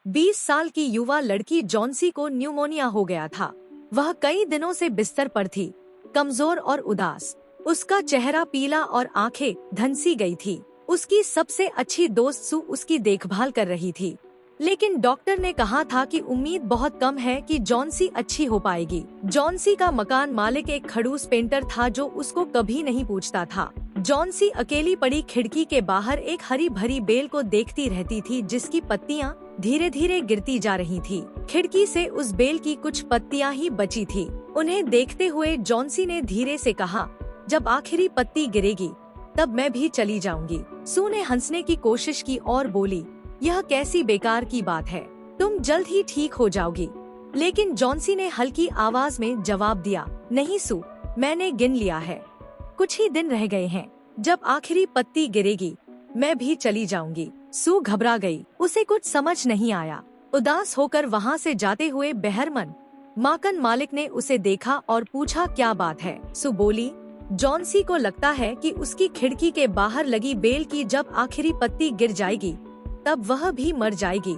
20 साल की युवा लड़की जॉन्सी को न्यूमोनिया हो गया था। वह कई दिनों से बिस्तर पर थी, कमजोर और उदास। उसका चेहरा पीला और आंखें धंसी गई थी। उसकी सबसे अच्छी दोस्त सू उसकी देखभाल कर रही थी, लेकिन डॉक्टर ने कहा था कि उम्मीद बहुत कम है कि जॉन्सी अच्छी हो पाएगी। जॉन्सी का मकान मालिक एक खड़ूस पेंटर था जो उसको कभी नहीं पूछता था। जॉन्सी अकेली पड़ी खिड़की के बाहर एक हरी भरी बेल को देखती रहती थी जिसकी पत्तियां धीरे धीरे गिरती जा रही थी। खिड़की से उस बेल की कुछ पत्तियां ही बची थी। उन्हें देखते हुए जॉन्सी ने धीरे से कहा, जब आखिरी पत्ती गिरेगी तब मैं भी चली जाऊंगी। सू ने हंसने की कोशिश की और बोली, यह कैसी बेकार की बात है, तुम जल्द ही ठीक हो जाओगी। लेकिन जॉन्सी ने हल्की आवाज में जवाब दिया, नहीं सू, मैंने गिन लिया है, कुछ ही दिन रह गए हैं। जब आखिरी पत्ती गिरेगी मैं भी चली जाऊंगी। सू घबरा गई, उसे कुछ समझ नहीं आया। उदास होकर वहाँ से जाते हुए बहरमन मकान मालिक ने उसे देखा और पूछा, क्या बात है? सू बोली, जॉन्सी को लगता है कि उसकी खिड़की के बाहर लगी बेल की जब आखिरी पत्ती गिर जाएगी तब वह भी मर जाएगी।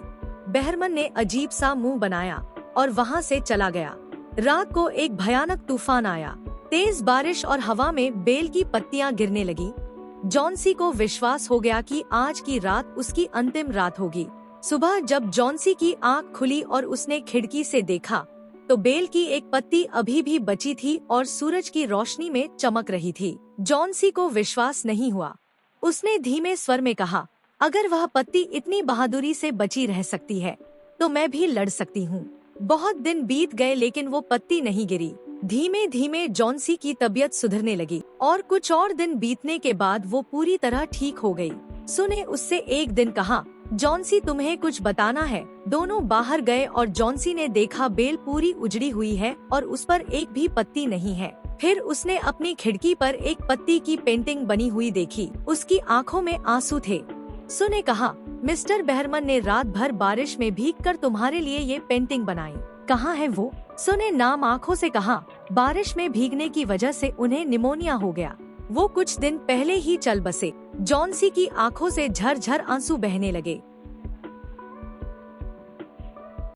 बहरमन ने अजीब सा मुंह बनाया और वहाँ से चला गया। रात को एक भयानक तूफान आया। तेज बारिश और हवा में बेल की पत्तियां गिरने लगी। जॉन्सी को विश्वास हो गया कि आज की रात उसकी अंतिम रात होगी। सुबह जब जॉन्सी की आंख खुली और उसने खिड़की से देखा तो बेल की एक पत्ती अभी भी बची थी और सूरज की रोशनी में चमक रही थी। जॉन्सी को विश्वास नहीं हुआ। उसने धीमे स्वर में कहा, अगर वह पत्ती इतनी बहादुरी से बची रह सकती है तो मैं भी लड़ सकती हूँ। बहुत दिन बीत गए लेकिन वो पत्ती नहीं गिरी। धीमे धीमे जॉन्सी की तबीयत सुधरने लगी और कुछ और दिन बीतने के बाद वो पूरी तरह ठीक हो गई। सू ने उससे एक दिन कहा, जॉन्सी तुम्हें कुछ बताना है। दोनों बाहर गए और जॉन्सी ने देखा बेल पूरी उजड़ी हुई है और उस पर एक भी पत्ती नहीं है। फिर उसने अपनी खिड़की पर एक पत्ती की पेंटिंग बनी हुई देखी। उसकी आंखों में आंसू थे। सू ने कहा, मिस्टर बहरमन ने रात भर बारिश में भीगकर तुम्हारे लिए ये पेंटिंग बनाई, कहाँ है वो? सू ने नाम आंखों से कहा, बारिश में भीगने की वजह से उन्हें निमोनिया हो गया। वो कुछ दिन पहले ही चल बसे। जॉन्सी की आंखों से झरझर आंसू बहने लगे।